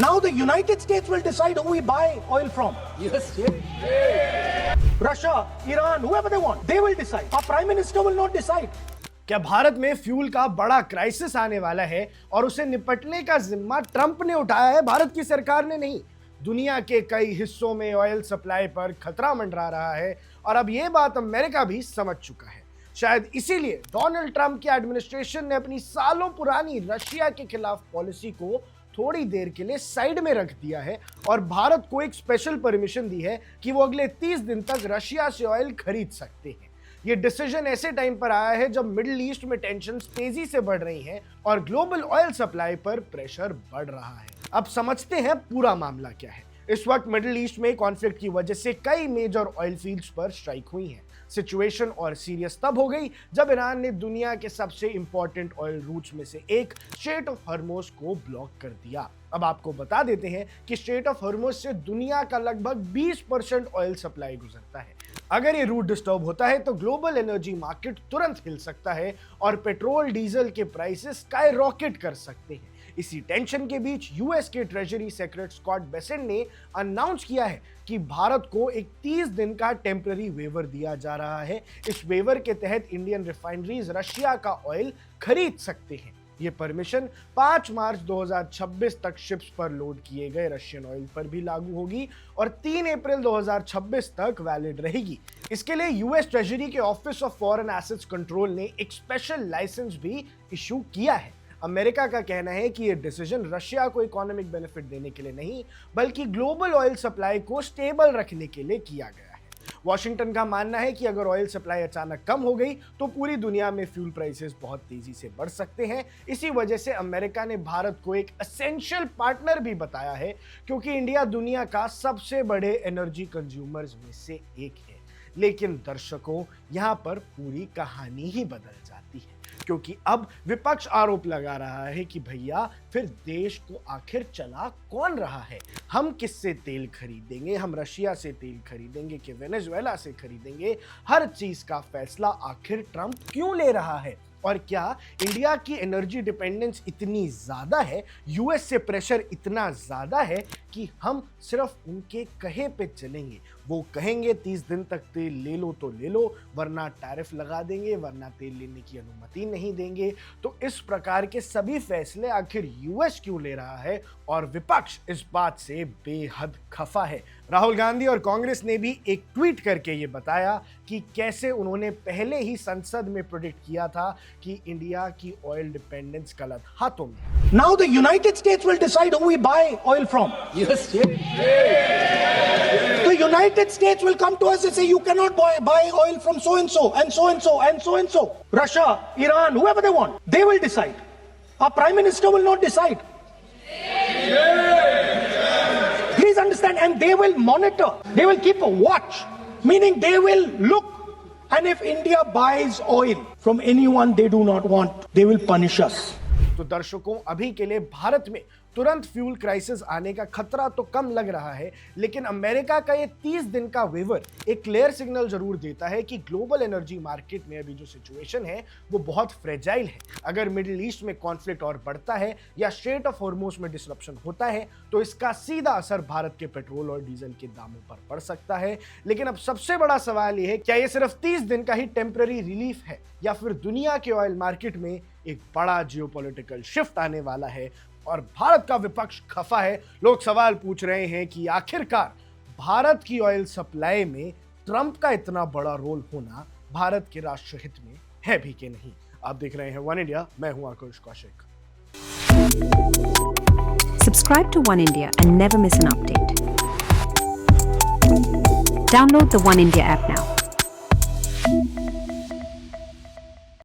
Now the United States will decide who we buy oil from. Yes, yes. Russia, Iran, whoever they want, they will decide. Our Prime Minister will not decide. क्या भारत में fuel का बड़ा crisis आने वाला है और उसे निपटने का जिम्मा ट्रंप ने उठाया है, भारत की सरकार ने नहीं। दुनिया के कई हिस्सों में ऑयल सप्लाई पर खतरा मंडरा रहा है और अब यह बात अमेरिका भी समझ चुका है। शायद इसीलिए डोनाल्ड ट्रंप की एडमिनिस्ट्रेशन ने अपनी सालों पुरानी रशिया के खिलाफ पॉलिसी को थोड़ी देर के लिए साइड में रख दिया है और भारत को एक स्पेशल परमिशन दी है कि वो अगले 30 दिन तक रशिया से ऑयल खरीद सकते हैं। ये डिसीजन ऐसे टाइम पर आया है जब मिडिल ईस्ट में टेंशन्स तेजी से बढ़ रही हैं और ग्लोबल ऑयल सप्लाई पर प्रेशर बढ़ रहा है। अब समझते हैं पूरा मामला क्या है। इस वक्त मिडिल ईस्ट में कॉन्फ्लिक्ट की वजह से कई मेजर ऑयल फील्ड्स पर स्ट्राइक हुई हैं। सिचुएशन और सीरियस तब हो गई जब ईरान ने दुनिया के सबसे इंपॉर्टेंट ऑयल रूट्स में से एक स्ट्रेट ऑफ हॉर्मुज़ को ब्लॉक कर दिया। अब आपको बता देते हैं कि स्ट्रेट ऑफ हॉर्मुज़ से दुनिया का लगभग 20% ऑयल सप्लाई गुजरता है। अगर ये रूट डिस्टर्ब होता है तो ग्लोबल एनर्जी मार्केट तुरंत हिल सकता है और पेट्रोल डीजल के प्राइसेस स्काई रॉकेट कर सकते हैं। इसी टेंशन के बीच यूएस के ट्रेजरी सेक्रेटरी स्कॉट बेसेंट ने अनाउंस किया है कि भारत को एक 30 दिन का टेम्पररी वेवर दिया जा रहा है। इस वेवर के तहत इंडियन रिफाइनरीज रशिया का ऑयल खरीद सकते हैं। ये परमिशन 5 मार्च 2026 तक शिप्स पर लोड किए गए रशियन ऑयल पर भी लागू होगी और 3 अप्रैल 2026 तक वैलिड रहेगी। इसके लिए यूएस ट्रेजरी के office of foreign assets control ने एक स्पेशल लाइसेंस भी इशू किया है। अमेरिका का कहना है कि यह डिसीजन रशिया को इकोनॉमिक बेनिफिट देने के लिए नहीं बल्कि ग्लोबल ऑयल सप्लाई को स्टेबल रखने के लिए किया गया है। वॉशिंगटन का मानना है कि अगर ऑयल सप्लाई अचानक कम हो गई तो पूरी दुनिया में फ्यूल प्राइसेस बहुत तेजी से बढ़ सकते हैं। इसी वजह से अमेरिका ने भारत को एक एसेंशियल पार्टनर भी बताया है क्योंकि इंडिया दुनिया का सबसे बड़े एनर्जी कंज्यूमर्स में से एक है। लेकिन दर्शकों, यहां पर पूरी कहानी ही बदल जाती है क्योंकि अब विपक्ष आरोप लगा रहा है कि भैया फिर देश को आखिर चला कौन रहा है। हम किससे तेल खरीदेंगे, हम रशिया से तेल खरीदेंगे कि वेनेजुएला से खरीदेंगे। हर चीज का फैसला आखिर ट्रंप क्यों ले रहा है और क्या इंडिया की एनर्जी डिपेंडेंस इतनी ज्यादा है, यूएस से प्रेशर इतना ज्यादा है कि हम सिर्फ उनके कहे पे चलेंगे। वो कहेंगे 30 दिन तक तेल ले लो तो ले लो, वरना टैरिफ लगा देंगे, वरना तेल लेने की अनुमति नहीं देंगे। तो इस प्रकार के सभी फैसले आखिर यूएस क्यों ले रहा है और विपक्ष इस बात से बेहद खफा है। राहुल गांधी और कांग्रेस ने भी एक ट्वीट करके ये बताया कि कैसे उन्होंने पहले ही संसद में प्रेडिक्ट किया था कि इंडिया की ऑयल डिपेंडेंस गलत हाथों में। Now the United States will decide who we buy oil from. Yes, yes. The United States will come to us and say you cannot buy oil from so and so and so and so and so and so. Russia, Iran, whoever they want, they will decide. Our Prime Minister will not decide. Please understand, and they will monitor. They will keep a watch, meaning they will look. And if India buys oil from anyone they do not want, they will punish us. तो दर्शकों, अभी के लिए भारत में तुरंत fuel crisis आने का खतरा तो कम लग रहा है, लेकिन अमेरिका का ये 30 दिन का वेवर एक क्लियर सिग्नल जरूर देता है कि ग्लोबल एनर्जी मार्केट में अभी जो सिचुएशन है वो बहुत फ्रेजाइल है। अगर मिडिल ईस्ट में कॉन्फ्लिक्ट और बढ़ता है या स्ट्रेट ऑफ हॉर्मुज़ में डिसरप्शन होता है तो इसका सीधा असर भारत के पेट्रोल और डीजल के दामों पर पड़ सकता है। लेकिन अब सबसे बड़ा सवाल ये है, क्या ये सिर्फ 30 दिन का ही टेम्पररी रिलीफ है या फिर दुनिया के ऑयल मार्केट में एक बड़ा जियोपॉलिटिकल शिफ्ट आने वाला है और भारत का विपक्ष खफा है। लोग सवाल पूछ रहे हैं कि आखिरकार भारत की ऑयल सप्लाई में ट्रंप का इतना बड़ा रोल होना भारत के राष्ट्र हित में है भी कि नहीं। आप देख रहे हैं वन इंडिया, मैं हूं आकुश Kaushik. Subscribe to One India and never miss an update. Download the One India app now.